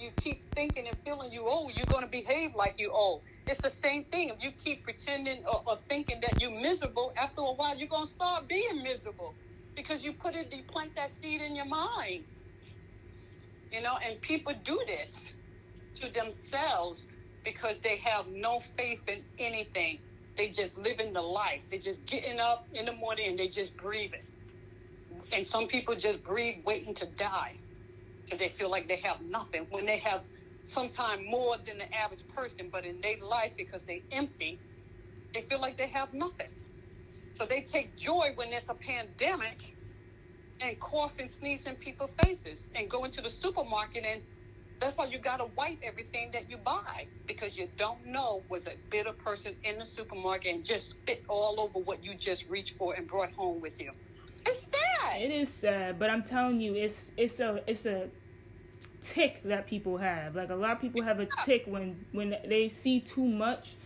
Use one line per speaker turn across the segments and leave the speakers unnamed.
you keep thinking and feeling you old, you're going to behave like you old. It's the same thing. If you keep pretending or thinking that you're miserable, after a while, you're going to start being miserable because you plant that seed in your mind. And people do this to themselves because they have no faith in anything. They just living the life. They just getting up in the morning and they just breathing. And some people just breathe waiting to die because they feel like they have nothing when they have sometimes more than the average person, but in their life, because they empty, they feel like they have nothing. So they take joy when there's a pandemic and cough and sneeze in people's faces and go into the supermarket, and that's why you got to wipe everything that you buy, because you don't know was a bitter person in the supermarket and just spit all over what you just reached for and brought home with you. It's sad.
It is sad, but I'm telling you, it's a tick that people have. Like, a lot of people have a tick when they see too much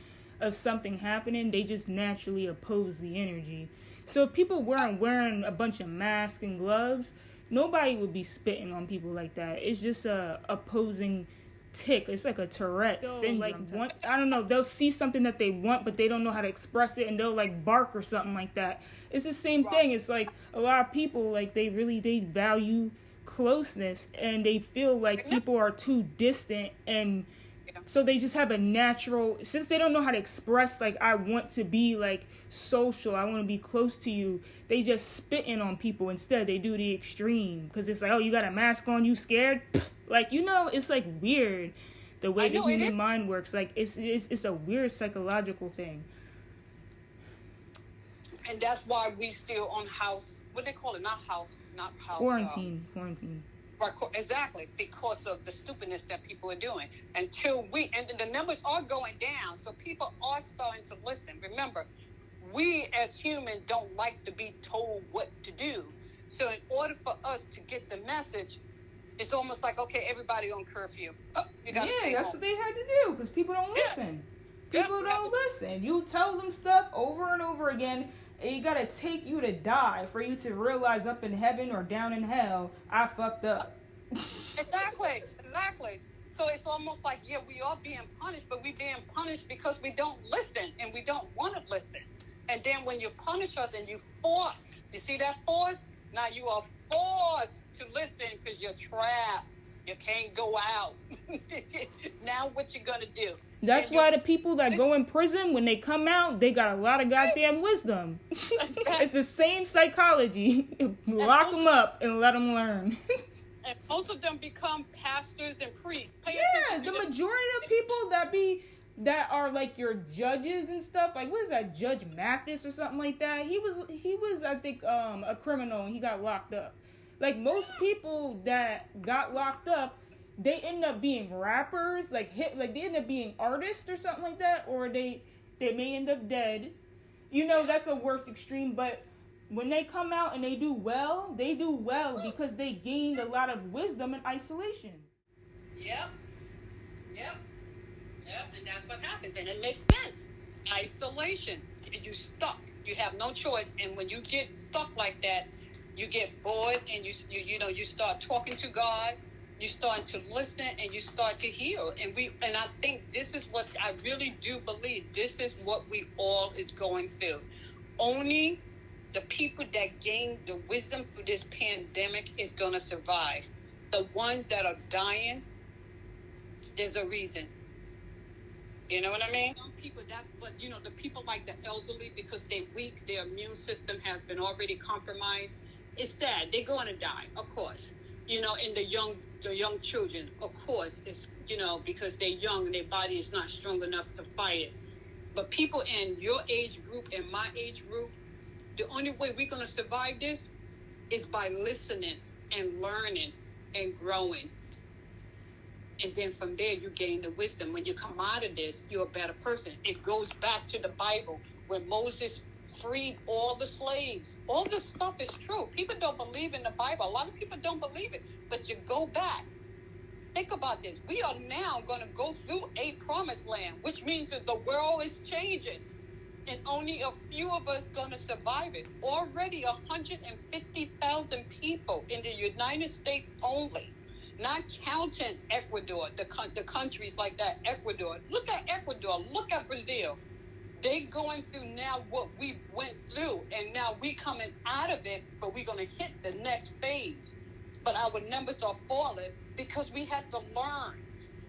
of something happening, they just naturally oppose the energy. So if people weren't wearing a bunch of masks and gloves, nobody would be spitting on people like that. It's just a opposing tick. It's like a Tourette syndrome. I don't know. They'll see something that they want, but they don't know how to express it, and they'll like bark or something like that. It's the same thing. It's like a lot of people, like they value closeness, and they feel like people are too distant, and so they just have a natural, since they don't know how to express, like, I want to be like social, I want to be close to you, they just spitting on people. Instead they do the extreme, because it's like, oh, you got a mask on, you scared? Like, it's like weird the way the human mind works. Like, it's a weird psychological thing.
And that's why we still on what they call it, not house
quarantine.
Exactly, because of the stupidness that people are doing. And the numbers are going down, so people are starting to listen. Remember, we as humans don't like to be told what to do. So in order for us to get the message, it's almost like, okay, everybody on curfew. Oh, you gotta stay
that's
home.
what they had to do, because people don't listen. People don't listen. You tell them stuff over and over again, and you gotta take you to die for you to realize up in heaven or down in hell, I fucked up.
Exactly. So it's almost like, we are being punished, but we're being punished because we don't listen, and we don't want to listen. And then when you punish us and you see that force? Now you are forced to listen because you're trapped. You can't go out. Now what you gonna do?
That's why the people that go in prison, when they come out, they got a lot of goddamn wisdom. It's the same psychology. Lock them up and let them learn.
And most of them become pastors and priests.
The majority of people that are like your judges and stuff, like, what is that, Judge Mathis or something like that? He was I think a criminal, and he got locked up. Like, most people that got locked up, they end up being rappers, they end up being artists or something like that, or they may end up dead. That's the worst extreme, but when they come out and they do well because they gained a lot of wisdom in isolation.
Yep, and that's what happens, and it makes sense. Isolation. You're stuck. You have no choice, and when you get stuck like that, you get bored, and you start talking to God, you start to listen, and you start to heal. And I think this is what I really do believe. This is what we all is going through. Only the people that gain the wisdom through this pandemic is going to survive. The ones that are dying, there's a reason. You know what I mean? Some people, the people like the elderly, because they're weak, their immune system has been already compromised. It's sad. They're going to die, of course. And the young children, of course, it's, because they're young and their body is not strong enough to fight it. But people in your age group and my age group, the only way we're going to survive this is by listening and learning and growing. And then from there, you gain the wisdom. When you come out of this, you're a better person. It goes back to the Bible, when Moses freed all the slaves. All this stuff is true. People don't believe in the Bible. A lot of people don't believe it. But you go back. Think about this. We are now going to go through a promised land, which means that the world is changing. And only a few of us going to survive it. Already 150,000 people in the United States only Not counting Ecuador, the countries like that, Ecuador. Look at Ecuador. Look at Brazil. They going through now what we went through, and now we coming out of it, but we're going to hit the next phase. But our numbers are falling because we had to learn.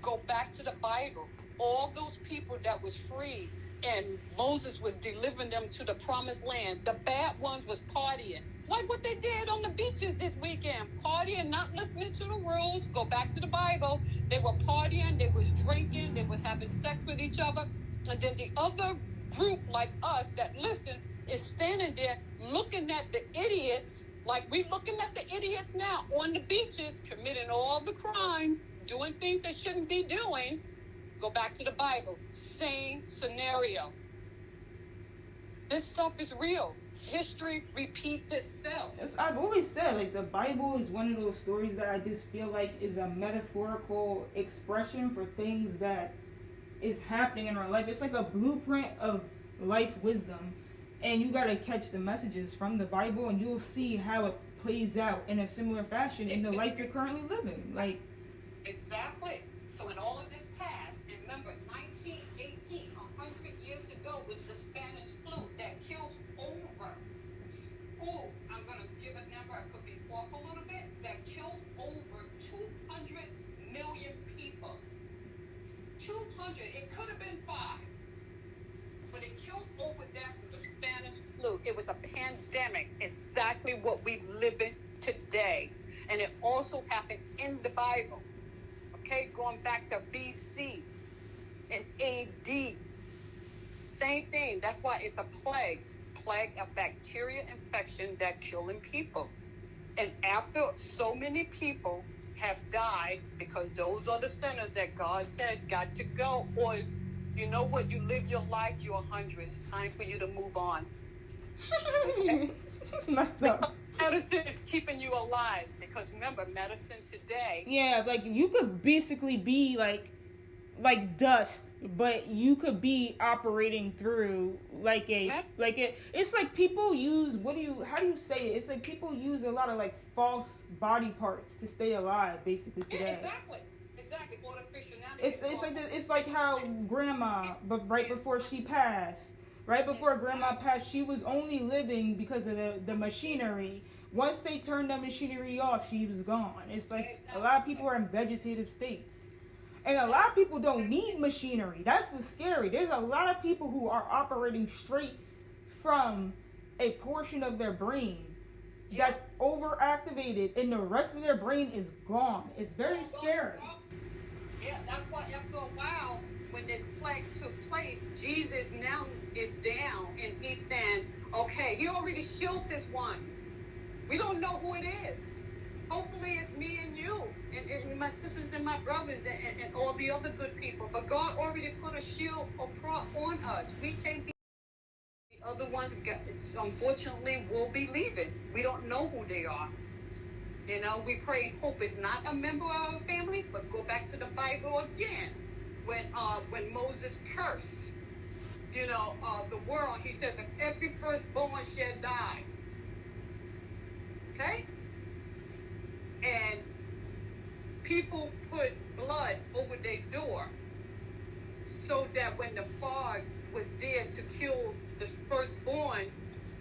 Go back to the Bible. All those people that was free and Moses was delivering them to the promised land, the bad ones was partying. Like what they did on the beaches this weekend. Partying, not listening to the rules. Go back to the Bible. They were partying, they was drinking, they was having sex with each other. And then the other group like us that listen is standing there looking at the idiots, like we looking at the idiots now on the beaches, committing all the crimes, doing things they shouldn't be doing. Go back to the Bible. Same scenario. This stuff is real. History repeats itself.
Yes, I've always said, like, the Bible is one of those stories that I just feel like is a metaphorical expression for things that is happening in our life. It's like a blueprint of life wisdom, and you got to catch the messages from the Bible, and you'll see how it plays out in a similar fashion in the life you're currently living. Like,
exactly. So in all of this past, and remember, 1918, 100 years ago, was the Spanish flu that killed over, I'm going to give a number, I could be off a little bit, that killed over 200 million people. 200, it could have been 5, but it killed over that through the Spanish flu. It was a pandemic, exactly what we live in today. And it also happened in the Bible. Okay, going back to BC and AD. Same thing. That's why it's a plague of bacteria infection that killing people. And after so many people have died, because those are the sinners that God said got to go, or you know what, you live your life, you're 100. It's time for you to move on. Okay?
Messed up.
Medicine is keeping you alive, because remember, medicine today.
Yeah, like you could basically be like dust, but you could be operating through it's like people use, how do you say it? It's like people use a lot of like false body parts to stay alive, basically today.
Yeah, exactly. Artificiality.
It's like how grandma, but right before she passed. Right before grandma passed, she was only living because of the machinery. Once they turned the machinery off, she was gone. It's like a lot of people are in vegetative states. And a lot of people don't need machinery. That's what's scary. There's a lot of people who are operating straight from a portion of their brain that's overactivated, and the rest of their brain is gone. It's very scary.
Yeah, that's why after a while, when this plague took place, Jesus now is down and he's saying, okay, he already shields his ones. We don't know who it is. Hopefully it's me and you and my sisters and my brothers and all the other good people. But God already put a shield on us. We can't be. The other ones, unfortunately, will be leaving. We don't know who they are. You know, we pray and hope it's not a member of our family, but go back to the Bible again. When Moses cursed, the world, he said that every firstborn shall die. Okay? And people put blood over their door so that when the fog was there to kill the firstborns,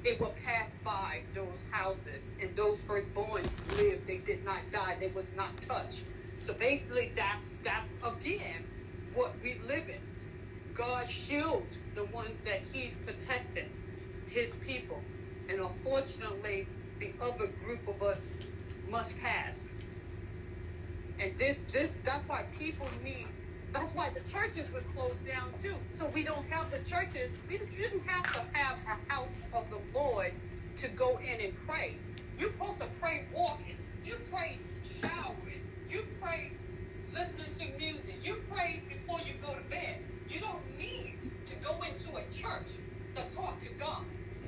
it would pass by those houses, and those firstborns lived. They did not die. They was not touched. So basically, that's again what we live in. God shields the ones that he's protecting, his people. And unfortunately, the other group of us must pass. And that's why people need, that's why the churches were closed down too. So we don't have the churches, we shouldn't have to have a house of the Lord to go in and pray. You're supposed to pray walking. You pray showering. You pray listening to music. You pray before you go to bed. You don't need to go into a church to talk to God.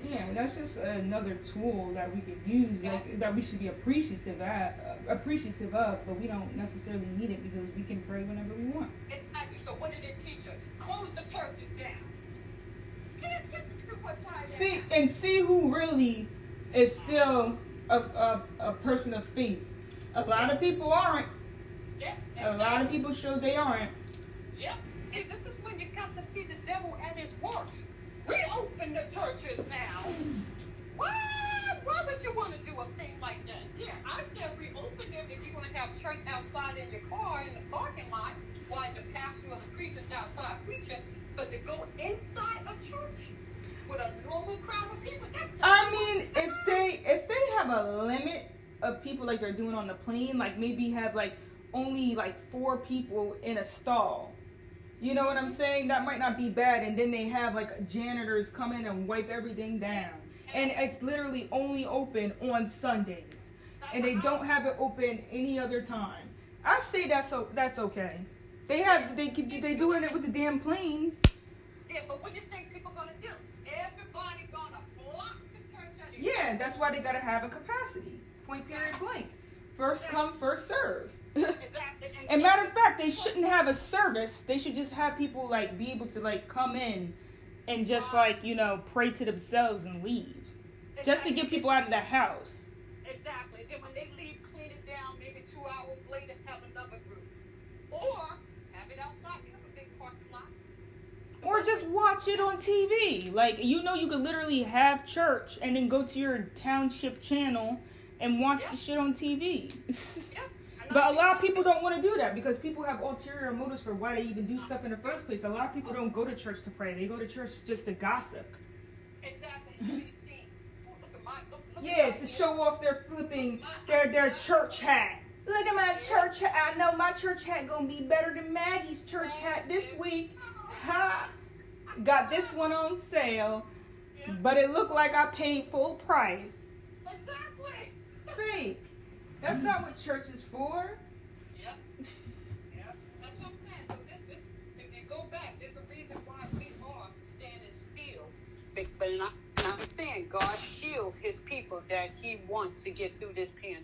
Yeah, that's just another tool that we could use, that we should be appreciative of, but we don't necessarily need it because we can pray whenever we want.
Exactly. So what did it teach us? Close the churches down.
See who really is still a person of faith. A lot of people aren't. A lot of people show they aren't.
Yep. See, this is when you got to see the devil at his work. We open the churches now. What? Why would you want to do a thing like that? Yeah, I said reopen them if you're going to have church outside in your car in the parking lot while the pastor or the priest is outside preaching, but to go inside a church with a normal crowd of people, that's the
I mean, if they have a limit of people like they're doing on the plane, like maybe have like only like 4 people in a stall. You know what I'm saying? That might not be bad. And then they have like janitors come in and wipe everything down. And it's literally only open on Sundays. And they don't have it open any other time. I say that's okay. They doing it with the damn planes.
Yeah, but what do you think people gonna do? Everybody gonna flock to church anyway.
Yeah, that's why they gotta have a capacity. Point period blank. First come, first serve.
Exactly.
And matter of fact, they shouldn't have a service. They should just have people like be able to like come in and just like, you know, pray to themselves and leave. Just to get people out of the house.
Exactly. Then when they leave, clean it down. Maybe 2 hours later, have another group. Or have it outside. You have a big parking lot.
Or just watch it on TV. Like, you know, you could literally have church and then go to your township channel and watch the shit on TV. But a lot of people don't want to do that because people have ulterior motives for why they even do stuff in the first place. A lot of people don't go to church to pray. They go to church just to gossip.
Exactly.
Yeah, to show off their flipping, their church hat. Look at my church hat. I know my church hat gonna be better than Maggie's church hat this week. Ha! Got this one on sale, but it looked like I paid full price.
Exactly.
Fake. That's not what church is for.
Yep. That's what I'm saying. So this, if you go back, there's a reason why we are standing still. But I'm saying God shield his people that he wants to get through this pandemic.